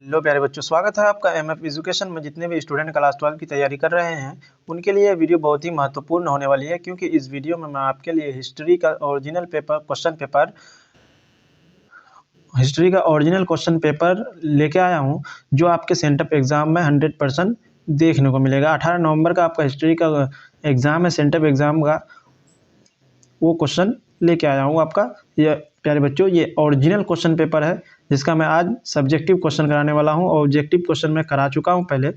Hello प्यारे बच्चों, स्वागत है आपका एमएफ एजुकेशन में। जितने भी स्टूडेंट क्लास 12 की तैयारी कर रहे हैं उनके लिए वीडियो बहुत ही महत्वपूर्ण होने वाली है, क्योंकि इस वीडियो में मैं आपके लिए हिस्ट्री का ओरिजिनल क्वेश्चन पेपर लेके आया हूं, जो आपके सेंटअप एग्जाम में 100% देखने को मिलेगा। 18 नवंबर का आपका हिस्ट्री का एग्जाम है, सेंटअप एग्जाम का वो क्वेश्चन लेके आया हूँ आपका। ये प्यारे बच्चों, ये ओरिजिनल क्वेश्चन पेपर है, जिसका मैं आज सब्जेक्टिव क्वेश्चन कराने वाला हूँ। ऑब्जेक्टिव क्वेश्चन मैं करा चुका हूँ पहले।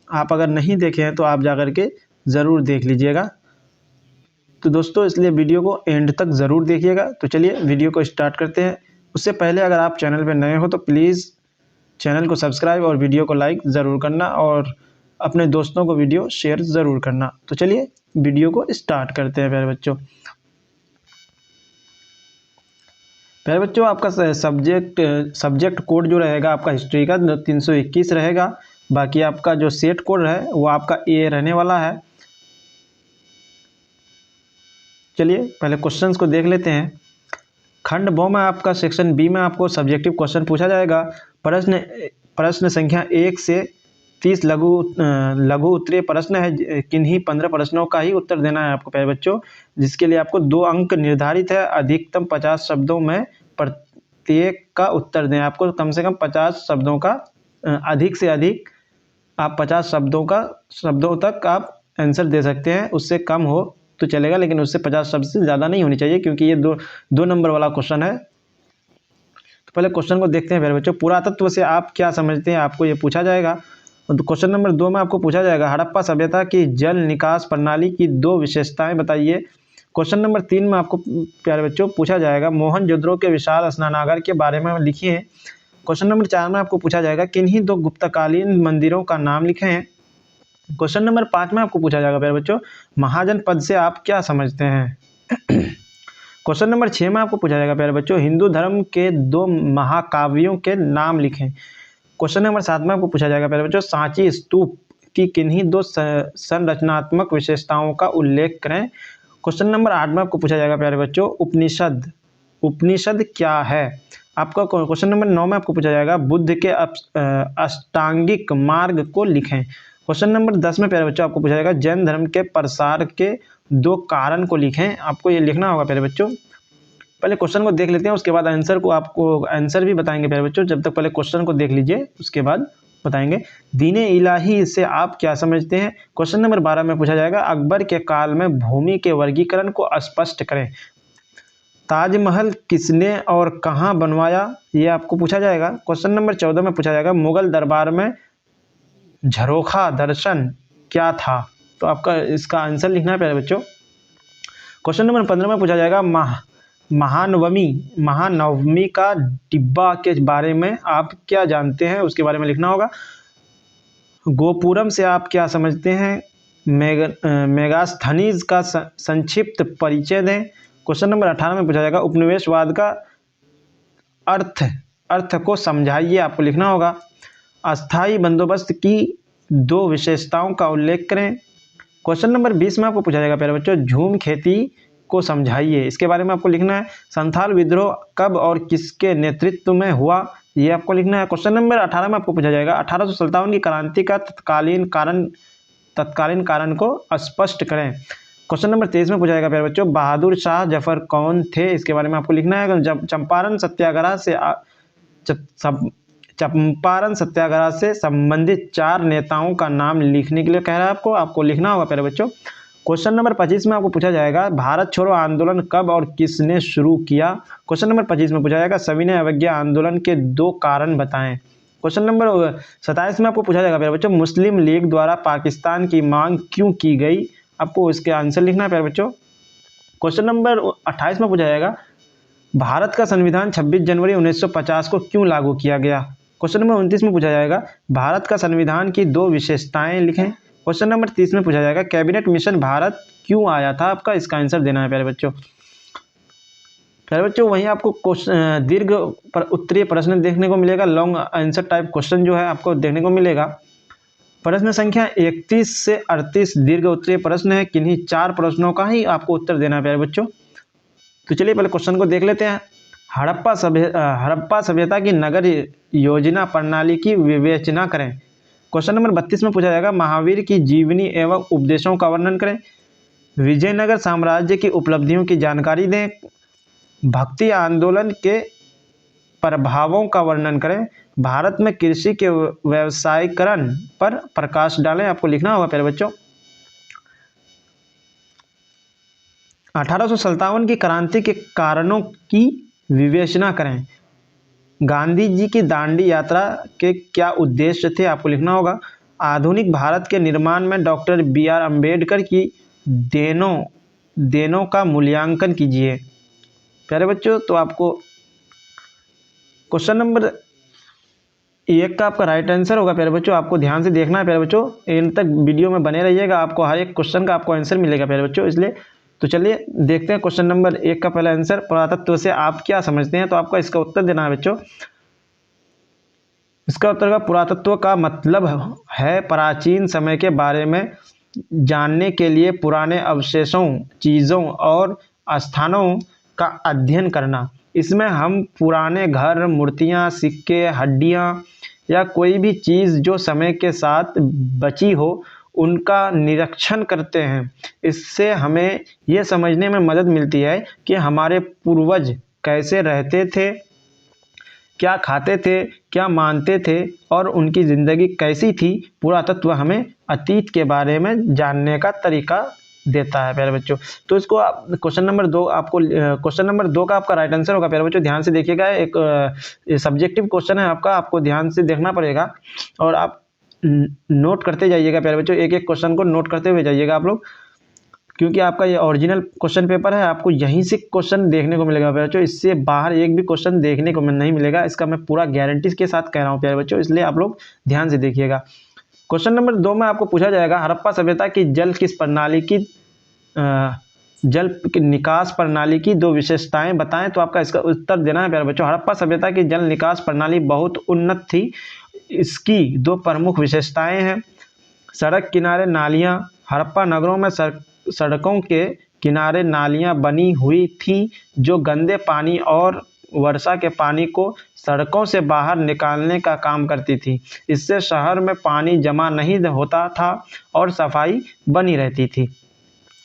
आप अगर नहीं देखे हैं तो आप जा कर के ज़रूर देख लीजिएगा। तो दोस्तों, इसलिए वीडियो को एंड तक ज़रूर देखिएगा। तो चलिए वीडियो को स्टार्ट करते हैं। उससे पहले अगर आप चैनल पर नए हो तो प्लीज़ चैनल को सब्सक्राइब और वीडियो को लाइक ज़रूर करना, और अपने दोस्तों को वीडियो शेयर ज़रूर करना। तो चलिए वीडियो को स्टार्ट करते हैं प्यारे बच्चों। प्यारे बच्चों, आपका सब्जेक्ट कोड जो रहेगा आपका हिस्ट्री का 321 रहेगा। बाकी आपका जो सेट कोड है वो आपका ए रहने वाला है। चलिए पहले क्वेश्चंस को देख लेते हैं। खंड ब में आपका सेक्शन बी में आपको सब्जेक्टिव क्वेश्चन पूछा जाएगा। प्रश्न संख्या 1 से 30 लघु उत्तरीय प्रश्न है। किन्हीं 15 प्रश्नों का ही उत्तर देना है आपको प्यारे बच्चों, जिसके लिए आपको 2 अंक निर्धारित है। अधिकतम 50 शब्दों में प्रत्येक का उत्तर दें। आपको कम से कम 50 शब्दों का, अधिक से अधिक आप 50 शब्दों तक आप आंसर दे सकते हैं। उससे कम हो तो चलेगा, लेकिन उससे 50 शब्द से ज़्यादा नहीं होनी चाहिए, क्योंकि ये दो नंबर वाला क्वेश्चन है। तो पहले क्वेश्चन को देखते हैं प्यारे बच्चों। पुरातत्व से आप क्या समझते हैं, आपको ये पूछा जाएगा। तो क्वेश्चन नंबर 2 में आपको पूछा जाएगा, हड़प्पा सभ्यता की जल निकास प्रणाली की 2 विशेषताएं बताइए। क्वेश्चन नंबर 3 में आपको प्यारे बच्चों पूछा जाएगा, मोहनजोदड़ो के विशाल स्नानागार के बारे में लिखिए। क्वेश्चन नंबर 4 में आपको पूछा जाएगा, किन्हीं 2 गुप्तकालीन मंदिरों का नाम लिखे हैं। क्वेश्चन नंबर 5 में आपको पूछा जाएगा प्यारे बच्चों, महाजन पद से आप क्या समझते हैं। क्वेश्चन नंबर 6 में आपको पूछा जाएगा प्यारे बच्चों, हिंदू धर्म के 2 महाकाव्यों के नाम लिखें। क्वेश्चन नंबर 7 में आपको पूछा जाएगा प्यारे बच्चों, सांची स्तूप की किन्हीं 2 संरचनात्मक विशेषताओं का उल्लेख करें। क्वेश्चन नंबर 8 में आपको पूछा जाएगा प्यारे बच्चों, उपनिषद क्या है। आपका क्वेश्चन नंबर 9 में आपको पूछा जाएगा, बुद्ध के अष्टांगिक मार्ग को लिखें। क्वेश्चन नंबर 10 में प्यारे बच्चों आपको पूछा जाएगा, जैन धर्म के प्रसार के 2 कारण को लिखें। आपको ये लिखना होगा प्यारे बच्चों। पहले क्वेश्चन को देख लेते हैं, उसके बाद आपको आंसर भी बताएंगे प्यारे बच्चों। जब तक पहले क्वेश्चन को देख लीजिए, उसके बाद बताएंगे। दीने इलाही से आप क्या समझते हैं। क्वेश्चन नंबर 12 में पूछा जाएगा, अकबर के काल में भूमि के वर्गीकरण को स्पष्ट करें। ताजमहल किसने और कहाँ बनवाया, ये आपको पूछा जाएगा। क्वेश्चन नंबर 14 में पूछा जाएगा, मुगल दरबार में झरोखा दर्शन क्या था। तो आपका इसका आंसर लिखना है प्यारे बच्चों। क्वेश्चन नंबर 15 में पूछा जाएगा, महानवमी का डिब्बा के बारे में आप क्या जानते हैं, उसके बारे में लिखना होगा। गोपुरम से आप क्या समझते हैं। मेगास्थनीज का संक्षिप्त परिचय दें। क्वेश्चन नंबर 18 में पूछा जाएगा, उपनिवेशवाद का अर्थ को समझाइए। आपको लिखना होगा। अस्थाई बंदोबस्त की 2 विशेषताओं का उल्लेख करें। क्वेश्चन नंबर 20 में आपको पूछा जाएगा प्यारे बच्चों, झूम खेती को समझाइए। इसके बारे में आपको लिखना है। संथाल विद्रोह कब और किसके नेतृत्व में हुआ, ये आपको लिखना है। क्वेश्चन नंबर 18 में आपको पूछा जाएगा, 1857 की क्रांति का तत्कालीन कारण को स्पष्ट करें। क्वेश्चन नंबर 23 में पूछा जाएगा प्यारे बच्चों, बहादुर शाह जफर कौन थे, इसके बारे में आपको लिखना है। जब चंपारण सत्याग्रह से संबंधित 4 नेताओं का नाम लिखने के लिए कह रहा है आपको लिखना होगा प्यारे बच्चों। क्वेश्चन नंबर 25 में आपको पूछा जाएगा, भारत छोड़ो आंदोलन कब और किसने शुरू किया। क्वेश्चन नंबर 25 में पूछा जाएगा, सविनय अवज्ञा आंदोलन के 2 कारण बताएं। क्वेश्चन नंबर 27 में आपको पूछा जाएगा प्यारे बच्चों, मुस्लिम लीग द्वारा पाकिस्तान की मांग क्यों की गई। आपको इसके आंसर लिखना है प्यारे बच्चों। क्वेश्चन नंबर 28 में पूछा जाएगा, भारत का संविधान 26 जनवरी 1950 को क्यों लागू किया गया। क्वेश्चन नंबर 29 में पूछा जाएगा, भारत का संविधान की 2 विशेषताएं लिखें। क्वेश्चन नंबर 30 में पूछा जाएगा, कैबिनेट मिशन भारत क्यों आया था। आपका इसका आंसर देना है प्यारे बच्चों। प्यारे बच्चों, वहीं आपको दीर्घ उत्तरीय प्रश्न देखने को मिलेगा। लॉन्ग आंसर टाइप क्वेश्चन जो है आपको देखने को मिलेगा। प्रश्न संख्या 31 से 38 दीर्घ उत्तरीय प्रश्न है। किन्हीं 4 प्रश्नों का ही आपको उत्तर देना है प्यारे बच्चों। तो चलिए पहले क्वेश्चन को देख लेते हैं। हड़प्पा सभ्यता की नगर योजना प्रणाली की विवेचना करें। क्वेश्चन नंबर 32 में पूछा जाएगा महावीर की जीवनी एवं उपदेशों का वर्णन करें। विजयनगर साम्राज्य की उपलब्धियों की जानकारी दें। भक्ति आंदोलन के प्रभावों का वर्णन करें। भारत में कृषि के व्यवसायीकरण पर प्रकाश डालें। आपको लिखना होगा प्यारे बच्चों। 1857 की क्रांति के कारणों की विवेचना करें। गांधी जी की दांडी यात्रा के क्या उद्देश्य थे। आपको लिखना होगा। आधुनिक भारत के निर्माण में डॉक्टर BR अम्बेडकर की देनों का मूल्यांकन कीजिए। प्यारे बच्चों, तो आपको क्वेश्चन नंबर 1 का आपका राइट आंसर होगा। प्यारे बच्चों, आपको ध्यान से देखना है। प्यारे बच्चों, एंड तक वीडियो में बने रहिएगा, आपको हर एक क्वेश्चन का आपको आंसर मिलेगा प्यारे बच्चों। इसलिए तो चलिए देखते हैं क्वेश्चन नंबर 1 का पहला आंसर। पुरातत्व से आप क्या समझते हैं, तो आपका इसका उत्तर देना है बच्चों। इसका उत्तर का पुरातत्व का मतलब है प्राचीन समय के बारे में जानने के लिए पुराने अवशेषों, चीज़ों और स्थानों का अध्ययन करना। इसमें हम पुराने घर, मूर्तियाँ, सिक्के, हड्डियाँ या कोई भी चीज़ जो समय के साथ बची हो उनका निरीक्षण करते हैं। इससे हमें ये समझने में मदद मिलती है कि हमारे पूर्वज कैसे रहते थे, क्या खाते थे, क्या मानते थे और उनकी ज़िंदगी कैसी थी। पुरातत्व हमें अतीत के बारे में जानने का तरीका देता है प्यारे बच्चों। तो इसको क्वेश्चन नंबर 2 आपको क्वेश्चन नंबर 2 का आपका राइट आंसर होगा प्यारे बच्चों। ध्यान से देखिएगा, एक सब्जेक्टिव क्वेश्चन है आपका, आपको ध्यान से देखना पड़ेगा और आप नोट करते जाइएगा प्यारे बच्चों। एक एक क्वेश्चन को नोट करते हुए जाइएगा आप लोग, क्योंकि आपका ये ओरिजिनल क्वेश्चन पेपर है। आपको यहीं से क्वेश्चन देखने को मिलेगा प्यारे बच्चों, इससे बाहर एक भी क्वेश्चन देखने को नहीं मिलेगा। इसका मैं पूरा गारंटी के साथ कह रहा हूँ प्यारे बच्चों, इसलिए आप लोग ध्यान से देखिएगा। क्वेश्चन नंबर 2 में आपको पूछा जाएगा हड़प्पा सभ्यता की जल निकास प्रणाली की 2 विशेषताएं बताएं। तो आपका इसका उत्तर देना है प्यारे बच्चों। हड़प्पा सभ्यता की जल निकास प्रणाली बहुत उन्नत थी। इसकी 2 प्रमुख विशेषताएं हैं। सड़क किनारे नालियां। हड़प्पा नगरों में सड़कों के किनारे नालियां बनी हुई थी जो गंदे पानी और वर्षा के पानी को सड़कों से बाहर निकालने का काम करती थी। इससे शहर में पानी जमा नहीं होता था और सफाई बनी रहती थी।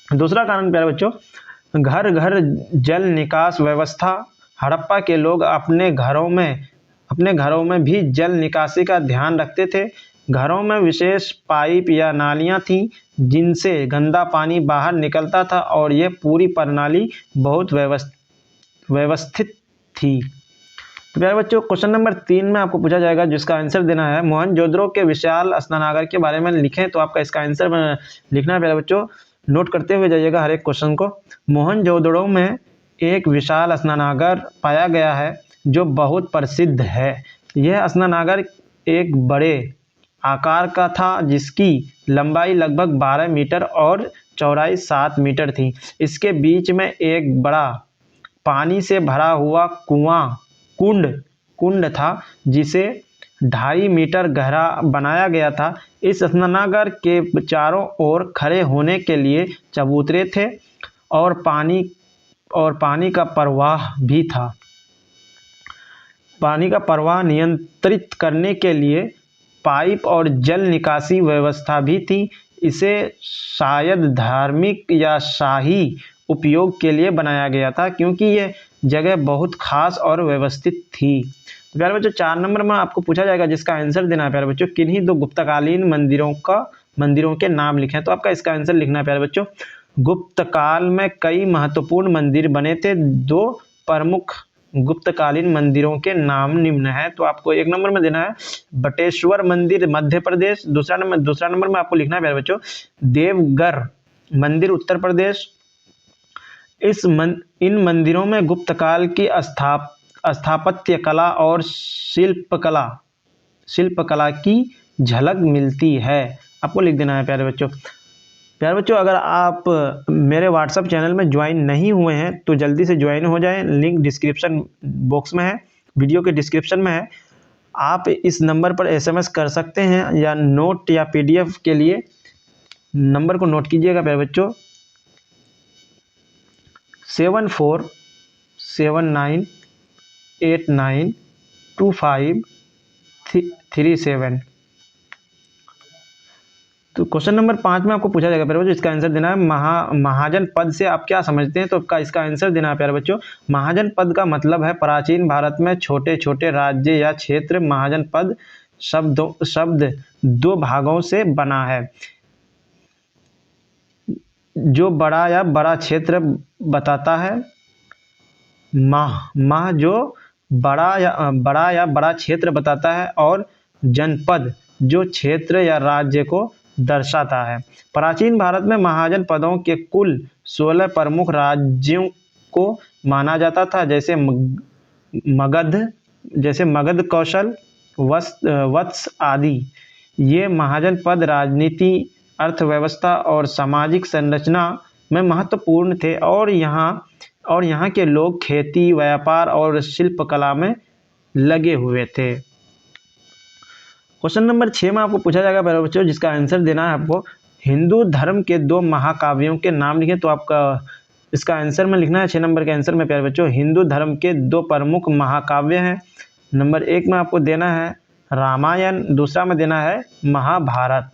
दूसरा कारण प्यारे बच्चों, घर घर जल निकास व्यवस्था। हड़प्पा के लोग अपने घरों में भी जल निकासी का ध्यान रखते थे। घरों में विशेष पाइप या नालियां थीं जिनसे गंदा पानी बाहर निकलता था और ये पूरी प्रणाली बहुत व्यवस्थित थी। तो प्यारे बच्चों, क्वेश्चन नंबर 3 में आपको पूछा जाएगा जिसका आंसर देना है मोहनजोदड़ो के विशाल स्नानागार के बारे में लिखें। तो आपका इसका आंसर लिखना है प्यारे बच्चों, नोट करते हुए जाइएगा हर एक क्वेश्चन को। मोहनजोदड़ो में एक विशाल स्नानागार पाया गया है जो बहुत प्रसिद्ध है। यह स्नानागार एक बड़े आकार का था जिसकी लंबाई लगभग 12 मीटर और चौड़ाई 7 मीटर थी। इसके बीच में एक बड़ा पानी से भरा हुआ कुंड था जिसे 2.5 मीटर गहरा बनाया गया था। इस स्नानागार के चारों ओर खड़े होने के लिए चबूतरे थे और पानी का प्रवाह भी था। पानी का प्रवाह नियंत्रित करने के लिए पाइप और जल निकासी व्यवस्था भी थी। इसे शायद धार्मिक या शाही उपयोग के लिए बनाया गया था क्योंकि यह जगह बहुत खास और व्यवस्थित थी। तो प्यारे बच्चों, 4 नंबर में आपको पूछा जाएगा जिसका आंसर देना है प्यारे बच्चों, किन्हीं 2 गुप्तकालीन मंदिरों के नाम लिखें। तो आपका इसका आंसर लिखना है प्यारे बच्चों। गुप्त काल में कई महत्वपूर्ण मंदिर बने थे। 2 प्रमुख गुप्तकालीन मंदिरों के नाम निम्न है। तो आपको 1 नंबर में देना है बटेश्वर मंदिर मध्य प्रदेश। दूसरा नंबर में आपको लिखना है प्यारे बच्चों देवघर मंदिर उत्तर प्रदेश। इन मंदिरों में गुप्त काल की स्थापत्य कला और शिल्पकला की झलक मिलती है। आपको लिख देना है प्यारे बच्चों। प्यारे बच्चों, अगर आप मेरे व्हाट्सएप चैनल में ज्वाइन नहीं हुए हैं तो जल्दी से ज्वाइन हो जाएं। लिंक डिस्क्रिप्शन बॉक्स में है, वीडियो के डिस्क्रिप्शन में है। आप इस नंबर पर SMS कर सकते हैं या नोट या PDF के लिए नंबर को नोट कीजिएगा प्यारे बच्चों 7479 892537। तो क्वेश्चन नंबर 5 में आपको पूछा जाएगा प्यारे बच्चों, इसका आंसर देना है। महाजन पद से आप क्या समझते हैं, तो आपका इसका आंसर देना है प्यारे बच्चों। महाजन पद का मतलब है प्राचीन भारत में छोटे छोटे राज्य या क्षेत्र। महाजन पद शब्द दो भागों से बना है, जो बड़ा या बड़ा क्षेत्र बताता है। माह जो बड़ा या बड़ा क्षेत्र बताता है, और जनपद जो क्षेत्र या राज्य को दर्शाता है। प्राचीन भारत में महाजन पदों के कुल 16 प्रमुख राज्यों को माना जाता था, जैसे मगध, कौशल, वत्स आदि। ये महाजन पद राजनीति, अर्थव्यवस्था और सामाजिक संरचना में महत्वपूर्ण थे, और यहाँ के लोग खेती, व्यापार और शिल्पकला में लगे हुए थे। क्वेश्चन नंबर 6 में आपको पूछा जाएगा प्यारे बच्चों, जिसका आंसर देना है आपको। हिंदू धर्म के 2 महाकाव्यों के नाम लिखें, तो आपका इसका आंसर में लिखना है 6 नंबर के आंसर में प्यारे बच्चों। हिंदू धर्म के 2 प्रमुख महाकाव्य हैं। नंबर 1 में आपको देना है रामायण, दूसरा में देना है महाभारत।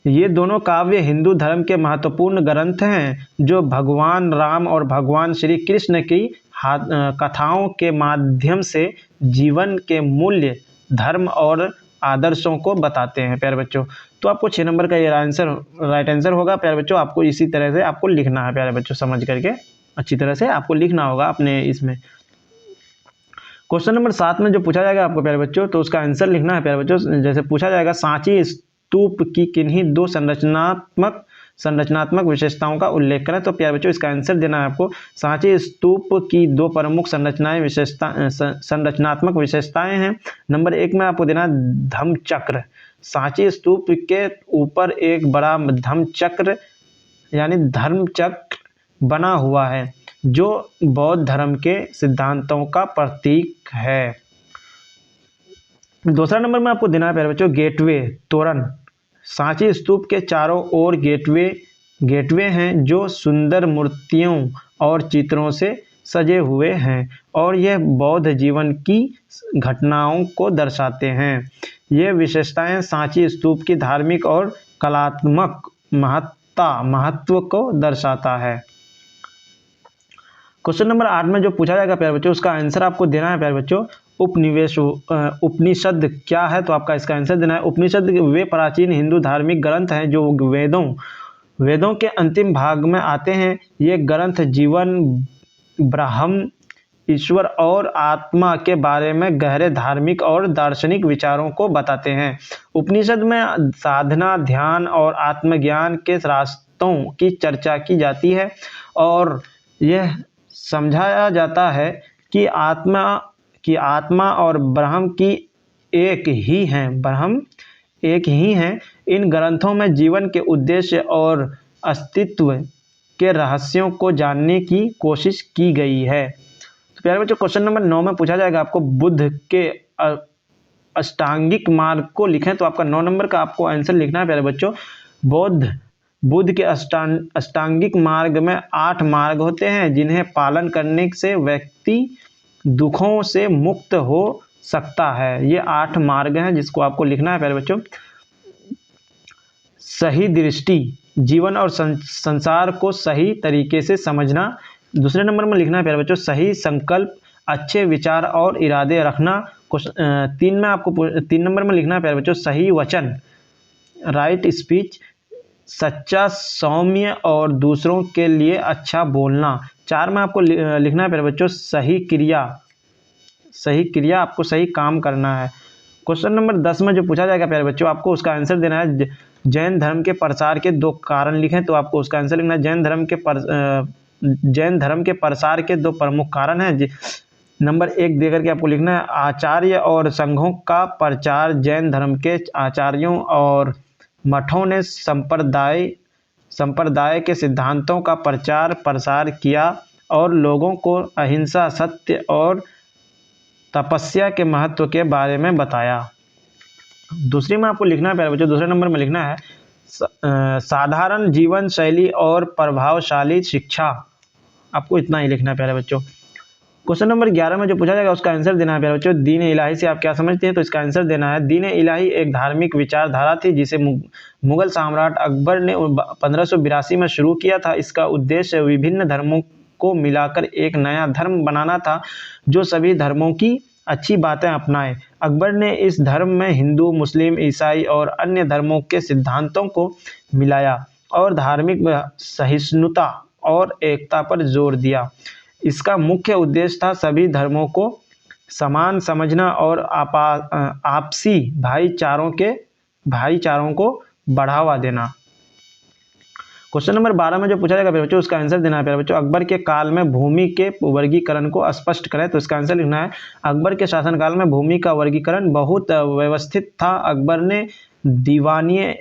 ये दोनों काव्य हिंदू धर्म के महत्वपूर्ण ग्रंथ हैं, जो भगवान राम और भगवान श्री कृष्ण की कथाओं के माध्यम से जीवन के मूल्य, धर्म और आदर्शों को बताते हैं प्यारे बच्चों। तो आपको 6 नंबर का ये राइट आंसर होगा प्यारे बच्चों। आपको इसी तरह से आपको लिखना है प्यारे बच्चों, समझ करके अच्छी तरह से आपको लिखना होगा अपने इसमें। क्वेश्चन नंबर 7 में जो पूछा जाएगा आपको प्यारे बच्चों, तो उसका आंसर लिखना है प्यारे बच्चों। जैसे पूछा जाएगा, सांची स्तूप की किन्हीं 2 संरचनात्मक विशेषताओं का उल्लेख करें, तो प्यारे बच्चों इसका आंसर देना है आपको। सांची स्तूप की 2 प्रमुख संरचनात्मक विशेषताएं हैं। नंबर 1 में आपको देना धम्मचक्र। सांची स्तूप के ऊपर एक बड़ा धम्मचक्र यानी धर्मचक्र बना हुआ है, जो बौद्ध धर्म के सिद्धांतों का प्रतीक है। दूसरा नंबर में आपको देना है प्यारे बच्चों गेटवे, तोरण। सांची स्तूप के चारों ओर गेटवे हैं, जो सुंदर मूर्तियों और चित्रों से सजे हुए हैं, और यह बौद्ध जीवन की घटनाओं को दर्शाते हैं। ये विशेषताएं सांची स्तूप की धार्मिक और कलात्मक महत्व को दर्शाता है। क्वेश्चन नंबर 8 में जो पूछा जाएगा प्यारे बच्चों, उसका आंसर आपको देना है प्यारे बच्चों। उपनिषद क्या है, तो आपका इसका आंसर देना है। उपनिषद वे प्राचीन हिंदू धार्मिक ग्रंथ हैं, जो वेदों के अंतिम भाग में आते हैं। ये ग्रंथ जीवन, ब्रह्म, ईश्वर और आत्मा के बारे में गहरे धार्मिक और दार्शनिक विचारों को बताते हैं। उपनिषद में साधना, ध्यान और आत्मज्ञान के रास्तों की चर्चा की जाती है, और यह समझाया जाता है कि आत्मा और ब्रह्म एक ही हैं। इन ग्रंथों में जीवन के उद्देश्य और अस्तित्व के रहस्यों को जानने की कोशिश की गई है। तो प्यारे बच्चों क्वेश्चन नंबर 9 में पूछा जाएगा आपको, बुद्ध के अष्टांगिक मार्ग को लिखें, तो आपका 9 नंबर का आपको आंसर लिखना है प्यारे बच्चों। बुद्ध के अष्टांगिक मार्ग में 8 मार्ग होते हैं, जिन्हें पालन करने से व्यक्ति दुखों से मुक्त हो सकता है। ये 8 मार्ग हैं, जिसको आपको लिखना है प्यारे बच्चों। सही दृष्टि, जीवन और संसार को सही तरीके से समझना। दूसरे नंबर में लिखना है प्यारे बच्चों, सही संकल्प, अच्छे विचार और इरादे रखना। 3 नंबर में लिखना है प्यारे बच्चों, सही वचन, राइट स्पीच, सच्चा, सौम्य और दूसरों के लिए अच्छा बोलना। 4 में आपको लिखना है प्यारे बच्चों, सही क्रिया, आपको सही काम करना है। क्वेश्चन नंबर 10 में जो पूछा जाएगा प्यारे बच्चों, आपको उसका आंसर देना है। जैन धर्म के प्रसार के 2 कारण लिखें, तो आपको उसका आंसर लिखना है। जैन धर्म के प्रसार के 2 प्रमुख कारण हैं। नंबर 1 देकर के आपको लिखना है, आचार्य और संघों का प्रचार। जैन धर्म के आचार्यों और मठों ने संप्रदाय के सिद्धांतों का प्रचार प्रसार किया और लोगों को अहिंसा, सत्य और तपस्या के महत्व के बारे में बताया। दूसरी में आपको लिखना है प्यारे बच्चों, दूसरे नंबर में लिखना है साधारण जीवन शैली और प्रभावशाली शिक्षा। आपको इतना ही लिखना है प्यारे बच्चों। क्वेश्चन नंबर 11 में जो पूछा जाएगा उसका आंसर देना है प्यारे बच्चों। दीन इलाही से आप क्या समझते हैं, तो इसका आंसर देना है दीन इलाही एक धार्मिक विचारधारा थी जिसे मुगल सम्राट अकबर ने 1582 में शुरू किया था। इसका उद्देश्य विभिन्न धर्मों को मिलाकर एक नया धर्म बनाना था जो सभी धर्मों की अच्छी बातें अपनाए। अकबर ने इस धर्म में हिंदू, मुस्लिम, ईसाई और अन्य धर्मों के सिद्धांतों को मिलाया और धार्मिक सहिष्णुता और एकता पर जोर दिया। इसका मुख्य उद्देश्य था सभी धर्मों को समान समझना और आपसी भाईचारों को बढ़ावा देना। क्वेश्चन नंबर 12 में जो पूछा जाएगा प्यारे बच्चों उसका आंसर देना है प्यारे बच्चों। अकबर के काल में भूमि के वर्गीकरण को स्पष्ट करें, तो इसका आंसर लिखना है अकबर के शासनकाल में भूमि का वर्गीकरण बहुत व्यवस्थित था। अकबर ने दीवानीय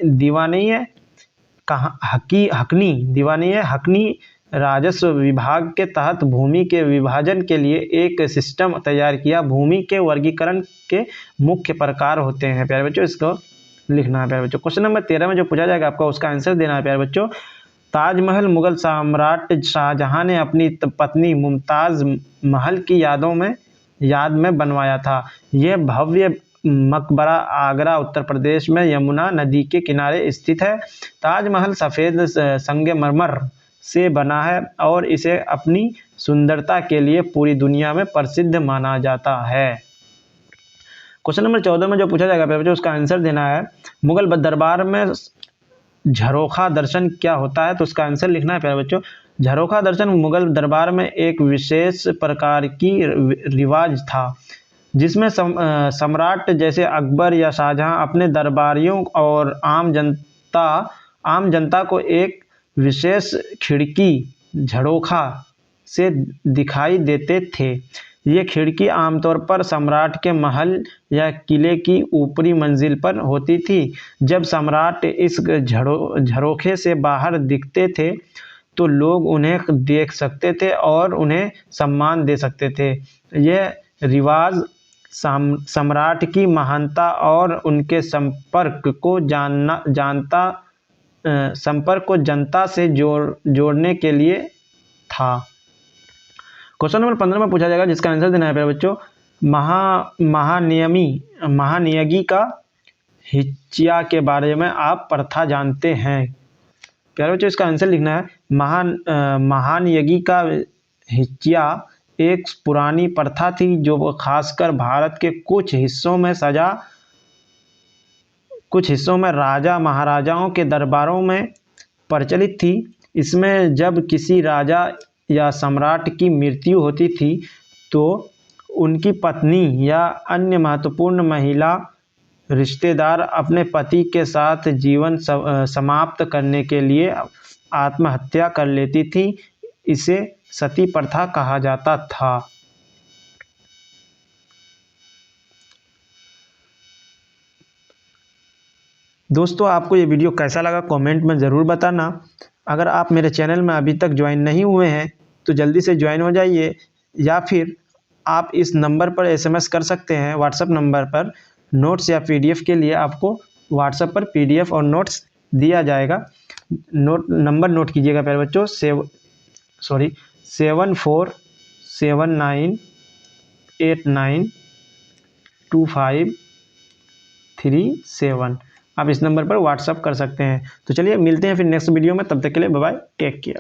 हकनी राजस्व विभाग के तहत भूमि के विभाजन के लिए एक सिस्टम तैयार किया। भूमि के वर्गीकरण के मुख्य प्रकार होते हैं प्यारे बच्चों, इसको लिखना है प्यारे बच्चों। क्वेश्चन नंबर 13 में जो पूछा जाएगा आपका उसका आंसर देना है प्यारे बच्चों। ताजमहल मुगल सम्राट शाहजहां ने अपनी पत्नी मुमताज महल की याद में बनवाया था। यह भव्य मकबरा आगरा उत्तर प्रदेश में यमुना नदी के किनारे स्थित है। ताजमहल सफ़ेद संगमरमर से बना है और इसे अपनी सुंदरता के लिए पूरी दुनिया में प्रसिद्ध माना जाता है। क्वेश्चन नंबर 14 में जो पूछा जाएगा प्यारे बच्चों उसका आंसर देना है मुगल दरबार में झरोखा दर्शन क्या होता है, तो उसका आंसर लिखना है प्यारे बच्चों। झरोखा दर्शन मुगल दरबार में एक विशेष प्रकार की रिवाज था जिसमें सम्राट जैसे अकबर या शाहजहां अपने दरबारियों और आम जनता को एक विशेष खिड़की झरोखा से दिखाई देते थे। ये खिड़की आमतौर पर सम्राट के महल या किले की ऊपरी मंजिल पर होती थी। जब सम्राट इस झरोखे से बाहर दिखते थे तो लोग उन्हें देख सकते थे और उन्हें सम्मान दे सकते थे। यह रिवाज सम्राट की महानता और उनके संपर्क को जनता से जोड़ने के लिए था। क्वेश्चन नंबर 15 में पूछा जाएगा जिसका आंसर देना है प्यारे बच्चों। महानियगी का हिच्चिया के बारे में आप प्रथा जानते हैं, प्यारे बच्चों इसका आंसर लिखना है महानियगी का हिच्चिया एक पुरानी प्रथा थी जो खासकर भारत के कुछ हिस्सों में राजा महाराजाओं के दरबारों में प्रचलित थी। इसमें जब किसी राजा या सम्राट की मृत्यु होती थी तो उनकी पत्नी या अन्य महत्वपूर्ण महिला रिश्तेदार अपने पति के साथ जीवन समाप्त करने के लिए आत्महत्या कर लेती थी। इसे सती प्रथा कहा जाता था। दोस्तों आपको ये वीडियो कैसा लगा कमेंट में ज़रूर बताना। अगर आप मेरे चैनल में अभी तक ज्वाइन नहीं हुए हैं तो जल्दी से ज्वाइन हो जाइए, या फिर आप इस नंबर पर SMS कर सकते हैं व्हाट्सएप नंबर पर। नोट्स या PDF के लिए आपको व्हाट्सएप पर PDF और नोट्स दिया जाएगा। नंबर नोट कीजिएगा प्यारे बच्चों 7479892537। आप इस नंबर पर व्हाट्सएप कर सकते हैं। तो चलिए मिलते हैं फिर नेक्स्ट वीडियो में, तब तक के लिए बाय बाय, टेक केयर।